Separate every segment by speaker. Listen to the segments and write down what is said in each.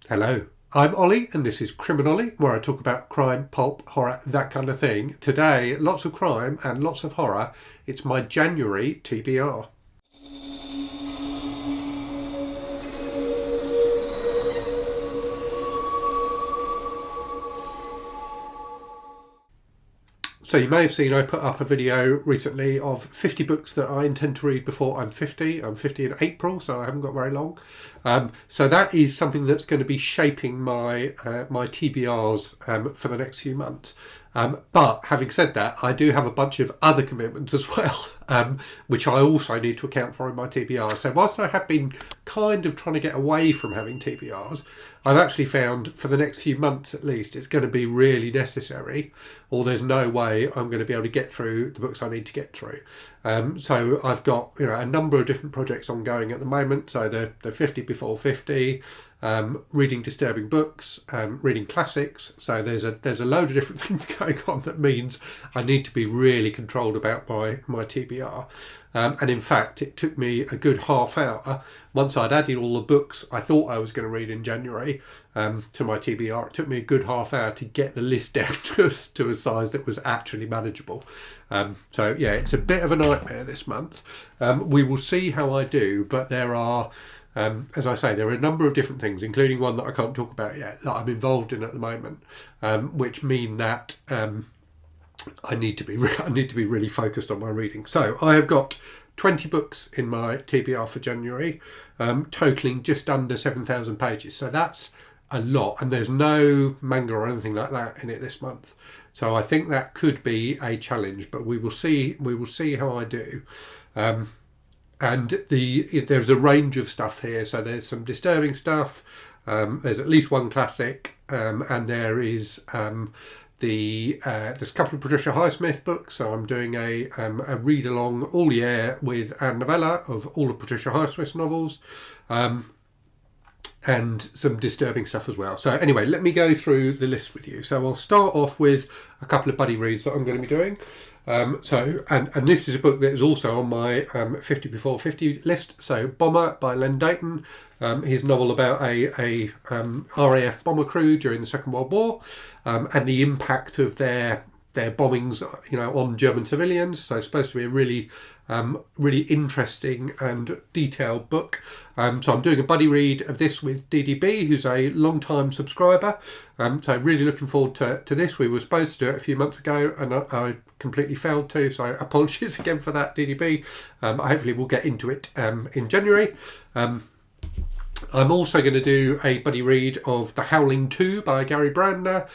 Speaker 1: Hello, I'm Ollie and this is Criminolly, where I talk about crime, pulp, horror, that kind of thing. Today, lots of crime and lots of horror. It's my January TBR. So you may have seen I put up a video recently of 50 books that I intend to read before I'm 50. I'm 50 in April, so I haven't got very long. So that is something that's going to be shaping my TBRs for the next few months. But having said that, I do have a bunch of other commitments as well, which I also need to account for in my TBR. So whilst I have been kind of trying to get away from having TBRs, I've actually found for the next few months at least it's going to be really necessary, or there's no way I'm going to be able to get through the books I need to get through. So I've got a number of different projects ongoing at the moment. So the 50 before 50, reading disturbing books, reading classics. So there's a load of different things going on that means I need to be really controlled about my TBR. And in fact, it took me a good half hour once I'd added all the books I thought I was going to read in January to my TBR. It took me a good half hour to get the list down to a size that was actually manageable. So yeah, it's a bit of a nightmare this month. We will see how I do, but there are, as I say, there are a number of different things, including one that I can't talk about yet, that I'm involved in at the moment, which mean that I need to be really focused on my reading. So I have got 20 books in my TBR for January, totaling just under 7,000 pages. So that's a lot, and there's no manga or anything like that in it this month. So I think that could be a challenge, but we will see. We will see how I do. And there's a range of stuff here. So there's some disturbing stuff. There's at least one classic, and there is there's a couple of Patricia Highsmith books. So I'm doing a read along all year with Anne Novella of all of Patricia Highsmith's novels, and some disturbing stuff as well. So anyway, let me go through the list with you. So I'll start off with a couple of buddy reads that I'm going to be doing. And this is a book that is also on my 50 before 50 list. So Bomber by Len Deisghton, his novel about a RAF bomber crew during the Second World War, and the impact of their bombings, on German civilians. So it's supposed to be a really interesting and detailed book. So I'm doing a buddy read of this with DDB, who's a long-time subscriber. So really looking forward to this. We were supposed to do it a few months ago, and I completely failed to. So apologies again for that, DDB. Hopefully we'll get into it in January. I'm also going to do a buddy read of The Howling 2 by Gary Brandner,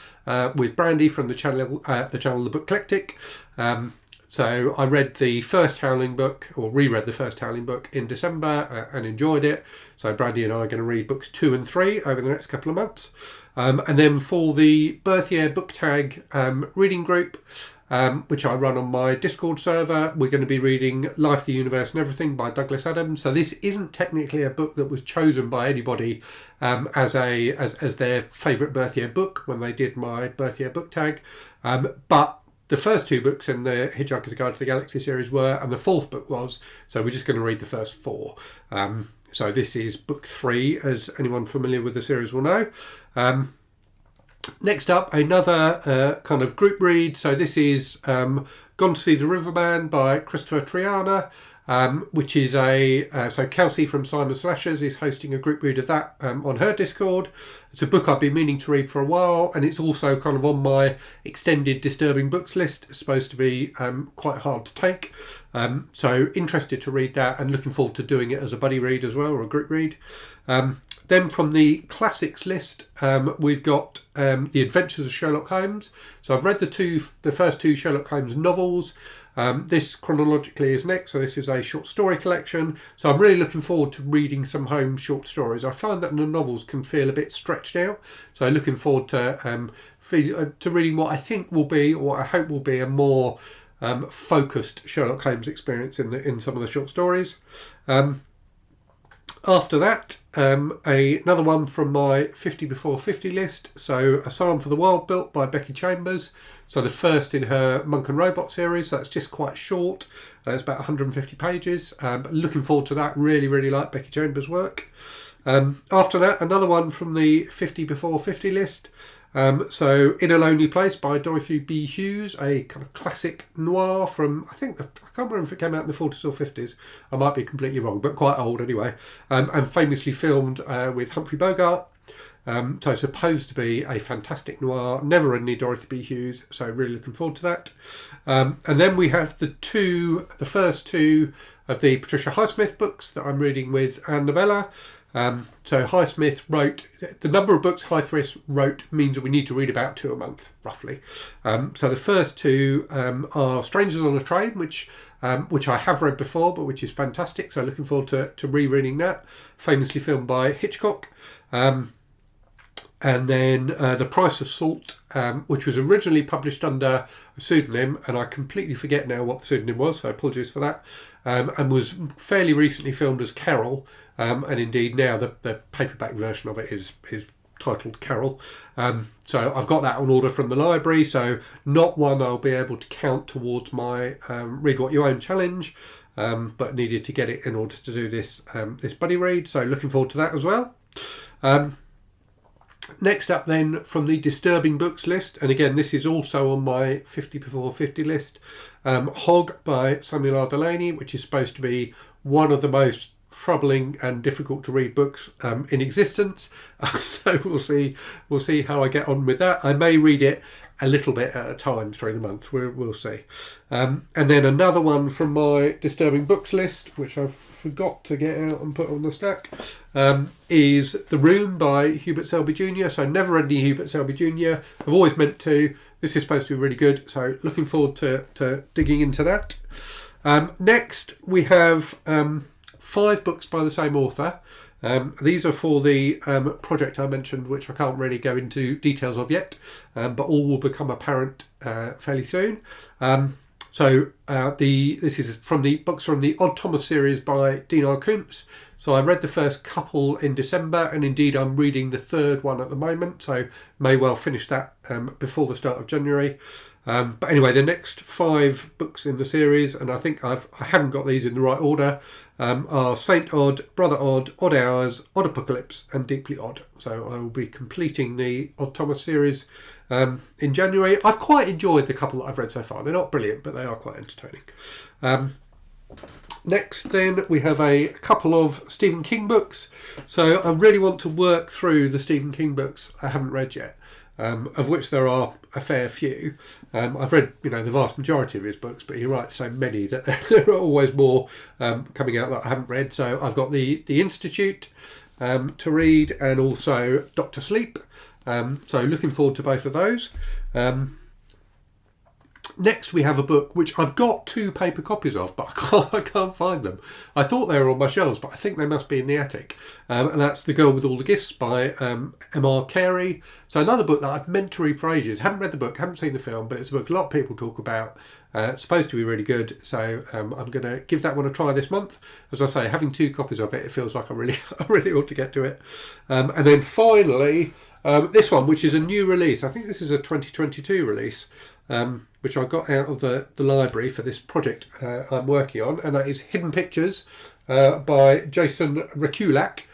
Speaker 1: with Brandy from the channel The Book Eclectic. So I read the first Howling book, or reread the first Howling book in December, and enjoyed it. So Brandy and I are going to read books 2 and 3 over the next couple of months. And then for the birth year book tag reading group, which I run on my Discord server, we're going to be reading Life, the Universe and Everything by Douglas Adams. So this isn't technically a book that was chosen by anybody as their favourite birth year book when they did my birth year book tag. But the first two books in the Hitchhiker's Guide to the Galaxy series were, and the fourth book was, so we're just going to read the first four. So this is book 3, as anyone familiar with the series will know. Next up, another kind of group read. So this is Gone to See the Riverman by Kristopher Triana, which is so Kelsey from Simon Slashers is hosting a group read of that on her Discord. It's a book I've been meaning to read for a while, and it's also kind of on my extended disturbing books list. It's supposed to be quite hard to take. So interested to read that, and looking forward to doing it as a buddy read as well, or a group read. Then from the classics list, we've got The Adventures of Sherlock Holmes. So I've read the first two Sherlock Holmes novels. This chronologically is next, so this is a short story collection. So I'm really looking forward to reading some Holmes short stories. I find that the novels can feel a bit stretched out, so looking forward to reading what I think will be, or I hope will be, a more focused Sherlock Holmes experience in some of the short stories. After that, another one from my 50 before 50 list. So A Psalm for the World Built by Becky Chambers. So the first in her Monk and Robot series. So that's just quite short. It's about 150 pages. But looking forward to that. Really, really like Becky Chambers' work. After that, another one from the 50 before 50 list. So In a Lonely Place by Dorothy B. Hughes, a kind of classic noir from, I can't remember if it came out in the 40s or 50s. I might be completely wrong, but quite old anyway. And famously filmed with Humphrey Bogart. So supposed to be a fantastic noir. Never read any Dorothy B. Hughes, so really looking forward to that. And then we have the first two of the Patricia Highsmith books that I'm reading with Anne Novella. So Highsmith wrote, the number of books Highsmith wrote means that we need to read about 2 a month, roughly. So the first two are Strangers on a Train, which I have read before, but which is fantastic. So looking forward to rereading that. Famously filmed by Hitchcock. And then The Price of Salt, which was originally published under a pseudonym, and I completely forget now what the pseudonym was, so apologies for that, and was fairly recently filmed as Carol, and indeed now the paperback version of it is titled Carol. So I've got that on order from the library, so not one I'll be able to count towards my Read What You Own challenge, but needed to get it in order to do this buddy read, so looking forward to that as well. Next up then, from the Disturbing Books list, and again this is also on my 50 before 50 list, Hogg by Samuel R. Delany, which is supposed to be one of the most troubling and difficult to read books in existence. So we'll see how I get on with that. I may read it a little bit at a time through the month. We'll see. And then another one from my Disturbing Books list, which I've forgot to get out and put on the stack, is The Room by Hubert Selby Jr. So I've never read any Hubert Selby Jr. I've always meant to. This is supposed to be really good, so looking forward to digging into that. Next we have 5 books by the same author. These are for the project I mentioned, which I can't really go into details of yet, but all will become apparent fairly soon. This is from the books from the Odd Thomas series by D.R. Koontz. So I read the first couple in December, and indeed I'm reading the third one at the moment, so may well finish that before the start of January. But anyway, the next 5 books in the series, and I think I haven't got these in the right order, are Saint Odd, Brother Odd, Odd Hours, Odd Apocalypse, and Deeply Odd. So I will be completing the Odd Thomas series in January. I've quite enjoyed the couple that I've read so far. They're not brilliant, but they are quite entertaining. Next then we have a couple of Stephen King books. So I really want to work through the Stephen King books I haven't read yet, of which there are a fair few. I've read the vast majority of his books, but he writes so many that there are always more coming out that I haven't read. So I've got the Institute to read, and also Dr. Sleep. So looking forward to both of those. Next we have a book which I've got 2 paper copies of, but I can't find them. I thought they were on my shelves, but I think they must be in the attic. And that's The Girl with All the Gifts by M.R. Carey. So another book that I've meant to read for ages. Haven't read the book, haven't seen the film, but it's a book a lot of people talk about. It's supposed to be really good, so I'm going to give that one a try this month. As I say, having 2 copies of it feels like I really ought to get to it. And then finally, this one, which is a new release. I think this is a 2022 release, which I got out of the library for this project I'm working on, and that is Hidden Pictures by Jason Rekulak.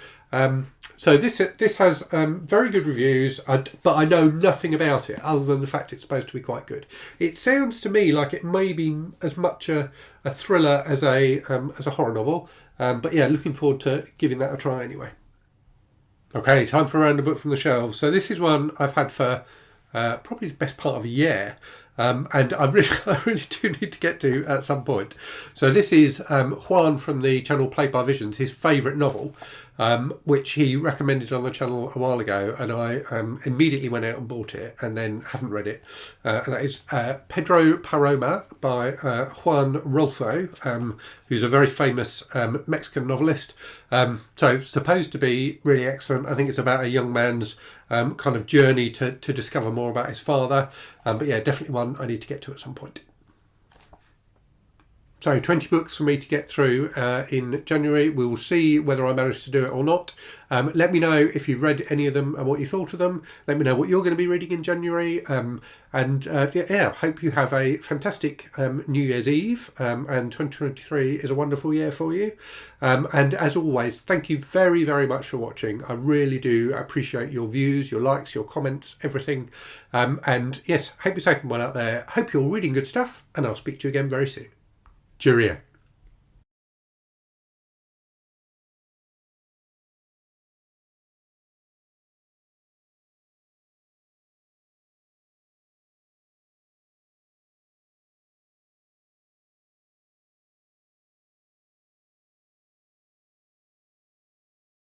Speaker 1: So this has very good reviews, but I know nothing about it other than the fact it's supposed to be quite good. It sounds to me like it may be as much a thriller as a horror novel, but yeah, looking forward to giving that a try anyway. Okay, time for a random book from the shelves. So this is one I've had for probably the best part of a year. And I really do need to get to at some point. So this is Juan from the channel Played by Visions, his favourite novel, which he recommended on the channel a while ago, and I immediately went out and bought it and then haven't read it. And that is Pedro Paroma by Juan Rulfo, who's a very famous Mexican novelist. So it's supposed to be really excellent. I think it's about a young man's kind of journey to discover more about his father. But yeah, definitely one I need to get to at some point. So 20 books for me to get through in January. We will see whether I manage to do it or not. Let me know if you've read any of them and what you thought of them. Let me know what you're going to be reading in January. Hope you have a fantastic New Year's Eve. And 2023 is a wonderful year for you. And as always, thank you very, very much for watching. I really do appreciate your views, your likes, your comments, everything. And yes, hope you're safe and well out there. Hope you're reading good stuff. And I'll speak to you again very soon. Cheerio.